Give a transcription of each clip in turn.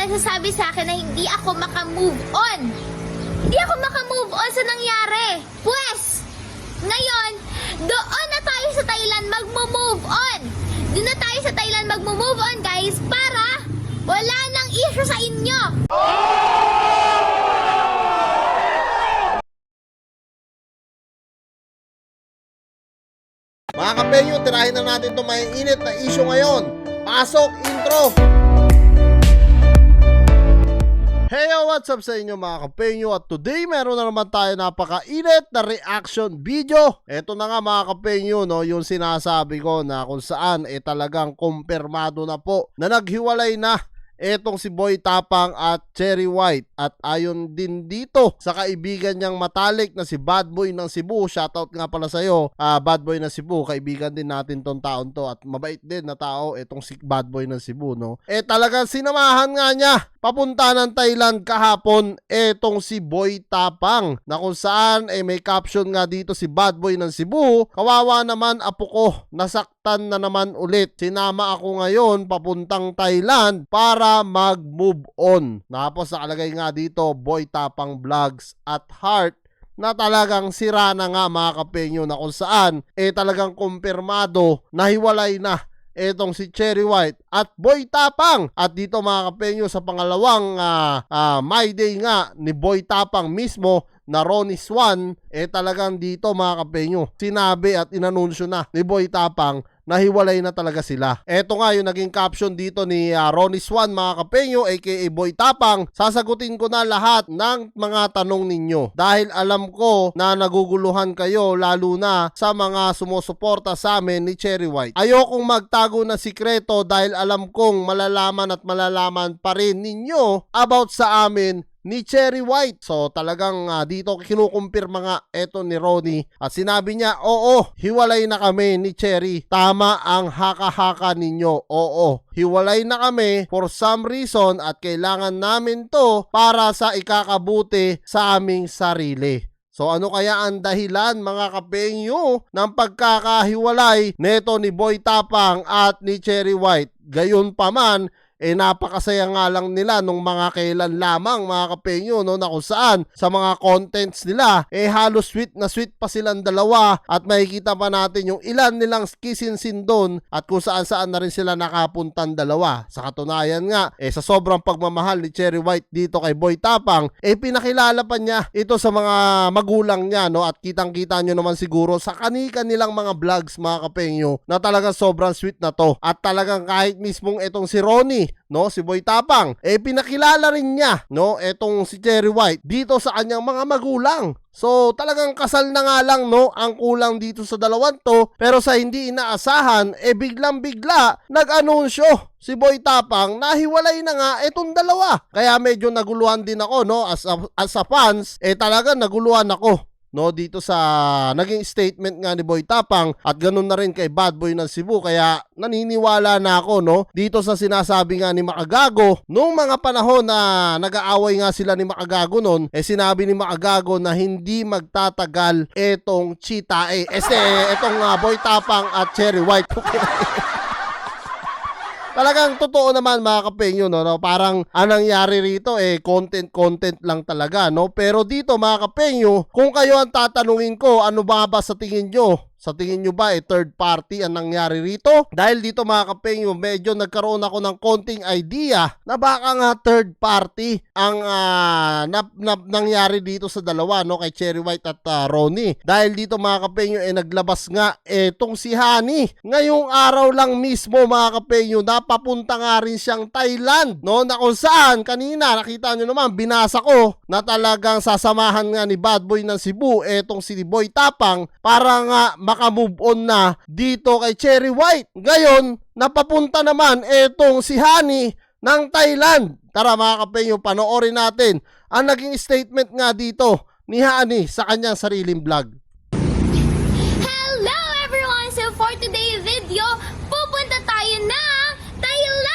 nagsasabi sa akin na hindi ako makamove on. Hindi ako makamove on sa nangyari. Pwes, ngayon, doon na tayo sa Thailand magmo-move on. Doon na tayo sa Thailand magmo-move on, guys, para wala nang issue sa inyo. Mga kapenyo, tirahin na natin itong may init na issue ngayon. Pasok, intro! Hey, what's up sa inyo mga kapenyo? At today, meron na naman tayo napaka-init na reaction video. Ito na nga mga kapenyo, no, yung sinasabi ko na kung saan talagang kumpirmado na po na naghiwalay na etong si Boy Tapang at Cherry White. At ayon din dito sa kaibigan niyang matalik na si Bad Boy ng Cebu. Shoutout nga pala sa'yo, Bad Boy ng Cebu. Kaibigan din natin tong taon to at mabait din na tao etong si Bad Boy ng Cebu, no? Talagang sinamahan nga niya papunta ng Thailand kahapon etong si Boy Tapang, na kung saan may caption nga dito si Bad Boy ng Cebu, kawawa naman apo ko, nasaktan na naman ulit. Sinama ako ngayon papuntang Thailand para mag-move on. Tapos nakalagay nga dito, Boy Tapang Vlogs at Heart, na talagang sira na nga mga kapenyo, na kung saan talagang kumpirmado na hiwalay na etong si Cherry White at Boy Tapang. At dito mga kapenyo, sa pangalawang My Day nga ni Boy Tapang mismo na Ronnie Swan, talagang dito mga kapenyo, sinabi at inanunsyo na ni Boy Tapang na hiwalay na talaga sila. Eto nga yung naging caption dito ni Ronnie Swan mga kapenyo aka Boy Tapang. Sasagutin ko na lahat ng mga tanong ninyo dahil alam ko na naguguluhan kayo, lalo na sa mga sumusuporta sa amin ni Cherry White. Ayokong magtago na sikreto dahil alam kong malalaman at malalaman pa rin ninyo about sa amin ni Cherry White. So talagang dito kinukumpirma nga eto ni Ronnie at sinabi niya, oo, hiwalay na kami ni Cherry. Tama ang haka-haka ninyo. Oo, hiwalay na kami for some reason at kailangan namin to para sa ikakabuti sa aming sarili. So ano kaya ang dahilan mga kapenyo ng pagkakahiwalay neto ni Boy Tapang at ni Cherry White? Gayon pa man, napakasaya nga lang nila nung mga kailan lamang mga kapenyo, no, na kung saan sa mga contents nila halos sweet na sweet pa silang dalawa at makikita pa natin yung ilan nilang kissinsin doon at kung saan na rin sila nakapuntan dalawa. Sa katunayan nga sa sobrang pagmamahal ni Cherry White dito kay Boy Tapang, pinakilala pa niya ito sa mga magulang niya, no, at kitang-kita nyo naman siguro sa kanilang mga vlogs mga kapenyo na talagang sobrang sweet na to. At talagang kahit mismong itong si Ronnie, no, si Boy Tapang, pinakilala rin niya, no, etong si Cherry White dito sa kanyang mga magulang. So talagang kasal na nga lang, no, ang kulang dito sa dalawang to. Pero sa hindi inaasahan, biglang-bigla nag-anunsyo si Boy Tapang na hiwalay na nga etong dalawa. Kaya medyo naguluhan din ako, no, as a fans, talagang naguluhan ako, no, dito sa naging statement nga ni Boy Tapang at ganun na rin kay Bad Boy ng Cebu. Kaya naniniwala na ako, no, dito sa sinasabi nga ni Makagago nung mga panahon na nag-aaway nga sila ni Makagago noon. Sinabi ni Makagago na hindi magtatagal etong chitae. Etong Boy Tapang at Cherry White. Talagang totoo naman mga kapenyo, no, parang anong nangyari rito content lang talaga, no. Pero dito mga kapenyo, kung kayo ang tatanungin ko, ano ba sa tingin nyo? Sa tingin nyo ba third party ang nangyari rito? Dahil dito mga kapenyo, medyo nagkaroon ako ng konting idea na baka nga third party ang nangyari dito sa dalawa, no, kay Cherry White at Ronnie. Dahil dito mga kapenyo naglabas nga etong si Honey. Ngayong araw lang mismo mga kapenyo, napapunta nga rin siyang Thailand, no, na kung saan kanina nakita nyo naman, binasa ko na talagang sasamahan nga ni Bad Boy ng Cebu etong si Boy Tapang para nga maka-move on na dito kay Cherry White. Ngayon, napapunta naman etong si Honey ng Thailand. Tara mga kapenyo, panoorin natin ang naging statement nga dito ni Honey sa kanyang sariling vlog. Hello everyone! So for today's video, pupunta tayo ng Thailand!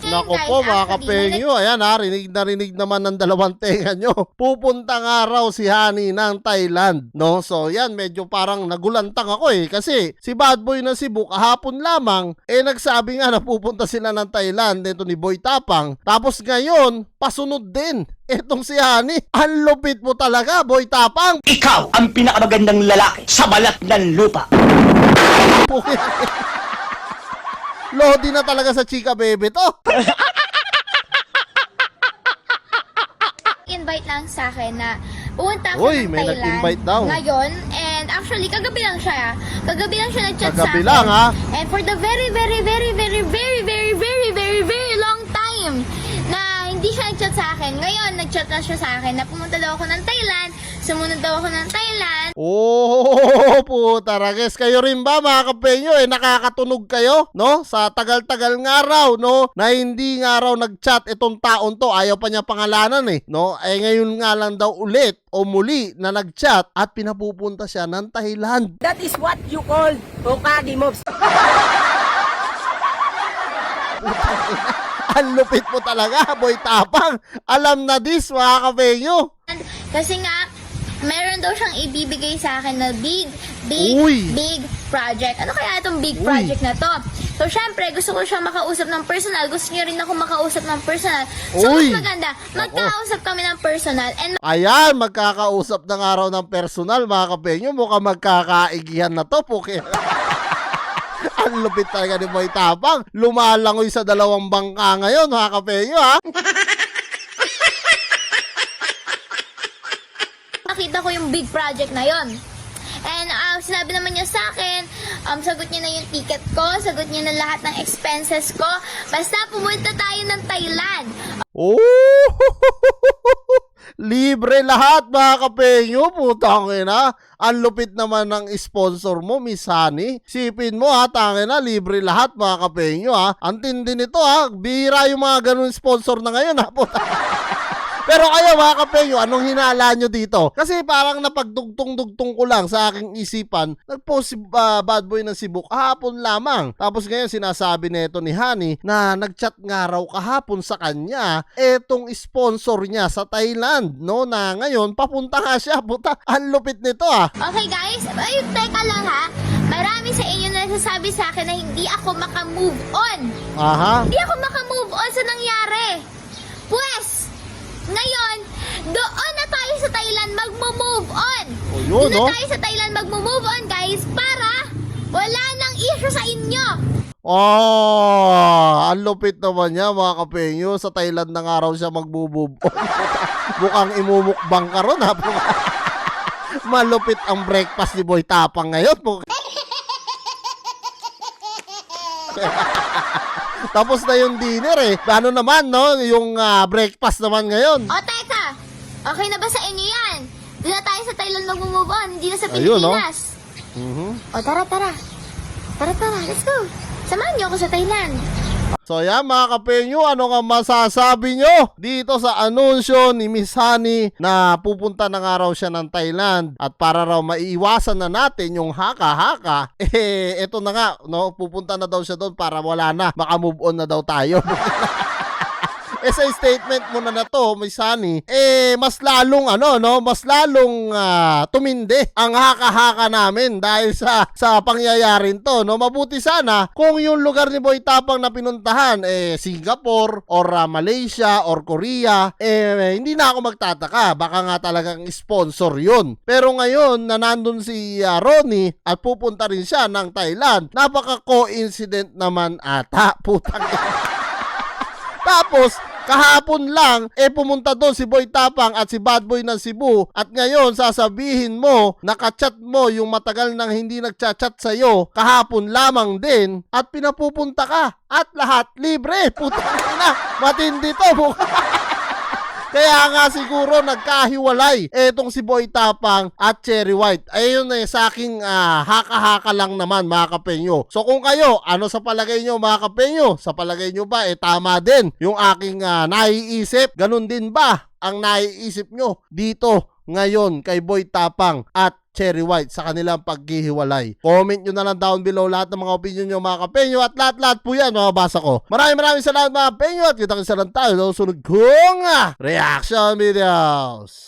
ngayon, Nako guys, po mga actually, kapengyo, ayan ha, rinig naman ng dalawang tenga nyo. Pupunta nga raw si Honey ng Thailand, no? So yan, medyo parang nagulantang ako kasi si Bad Boy ng Cebu kahapon lamang, nagsabi nga na pupunta sila ng Thailand, ito ni Boy Tapang. Tapos ngayon, pasunod din. Etong si Honey, ang lupit mo talaga, Boy Tapang. Ikaw ang pinakamagandang lalaki sa balat ng lupa. Lodi na talaga sa chika bebe to. invite lang sa akin na pumunta ako Uy, ng may Thailand nag-invite daw. ngayon. And actually, kagabi lang siya. Kagabi lang siya nag-chat sa Kagabi akin. lang, ha? And for the very long time na hindi siya nag-chat sa akin. Ngayon, nag-chat na siya sa akin na pumunta daw ako ng Thailand. Sumunod daw ako ng Thailand. Oh, puta rages. Kayo rin ba mga kapenyo nakakatunog kayo, no? Sa tagal-tagal nga raw, no? Na hindi nga raw nag-chat itong taon to. Ayaw pa niya pangalanan no? Ngayon nga lang daw ulit o muli na nag-chat at pinapupunta siya ng Thailand. That is what you call Hokage moves. Ang lupit mo talaga, Boy Tapang. Alam na this, mga kapenyo. Kasi nga, meron daw siyang ibibigay sa akin na big Uy. project. Ano kaya itong big Uy. project na to? So, syempre, gusto ko siyang makausap ng personal. Gusto niya rin ako makausap ng personal. So, Uy. mas maganda, magkausap kami ng personal. And Ayan, magkakausap ng araw ng personal, mga kapenyo. Mukhang magkakaigihan na to, puke. Ang lupit talaga ni Boy Tapang. Lumalangoy sa dalawang bangka ngayon, mga kapenyo, ha? nakita ko yung big project na yon. And sinabi naman niya sa akin, sagot niya na yung ticket ko, sagot niya na lahat ng expenses ko. Basta pumunta tayo ng Thailand. Oh! Libre lahat, mga kapenyo. Putang ina. Ang lupit naman ng sponsor mo, Miss Honey. Sipin mo ha, tangin na, libre lahat, mga kapenyo ha. Ang tindi nito ha. Bihira yung mga ganun sponsor na ngayon ha. Puta. Pero kayo mga kapenyo, anong hinala nyo dito? Kasi parang napagdugtong-dugtong ko lang sa aking isipan. Nag-post si Bad Boy ng Cebu kahapon lamang. Tapos ngayon sinasabi nito ni Honey na nag-chat nga raw kahapon sa kanya etong sponsor niya sa Thailand, no? Na ngayon papunta nga siya. Puta, ang lupit nito ah. Okay guys, ay, teka lang ha. Marami sa inyo na nasasabi sa akin na hindi ako makamove on. Aha. Hindi ako makamove on sa nangyari. Pues, ngayon, doon na tayo sa Thailand magmo-move on. O yun, doon na no? tayo sa Thailand magmo-move on, guys, para wala nang issue sa inyo. Oh, ang lupit naman niya mga kapenyo. Sa Thailand na nga raw siya magbubub. Mukhang imumukbang ka ron ha. Malupit ang breakfast ni Boy Tapang ngayon. Tapos na yung dinner Ano naman no, yung breakfast naman ngayon. O, teka. Okay na ba sa inyo yan? Doon na tayo sa Thailand mag-move on, hindi na sa Ayun, no? Pilipinas. Mhm. O, tara. Let's go. Samahan niyo ako sa Thailand. So yan mga kapenyo, ano nga masasabi nyo dito sa anunsyo ni Miss Honey na pupunta na nga raw siya ng Thailand at para raw maiiwasan na natin yung haka-haka, eto na nga, no, pupunta na daw siya doon para wala na, maka-move on na daw tayo. Sa statement mo na to, Miss Honey, mas lalong mas lalong tumindi ang haka-haka namin dahil sa pangyayarin to, no. Mabuti sana kung yung lugar ni Boy Tapang na pinuntahan Singapore or Malaysia or Korea, hindi na ako magtataka, baka nga talagang sponsor yun. Pero ngayon na nandun si Ronnie at pupunta rin siya ng Thailand, napaka-coincident naman ata, putang ina. Tapos, kahapon lang, pumunta doon si Boy Tapang at si Bad Boy ng Cebu. At ngayon, sasabihin mo, nakachat mo yung matagal nang hindi nagchat-chat sa'yo, kahapon lamang din, at pinapupunta ka. At lahat libre. Putang ina, matindi to. Kaya nga siguro nagkahiwalay etong si Boy Tapang at Cherry White. Ayun sa aking haka-haka lang naman mga kapenyo. So kung kayo, ano sa palagay nyo mga kapenyo? Sa palagay nyo ba tama din yung aking naiisip? Ganun din ba ang naiisip nyo dito ngayon kay Boy Tapang at Cherry White sa kanilang paghihiwalay. Comment nyo na lang down below lahat ng mga opinion nyo mga kapenyo at lahat-lahat po yan mababasa ko. Maraming salamat mga kapenyo at kita-kita lang tayo sa susunod kong reaction videos.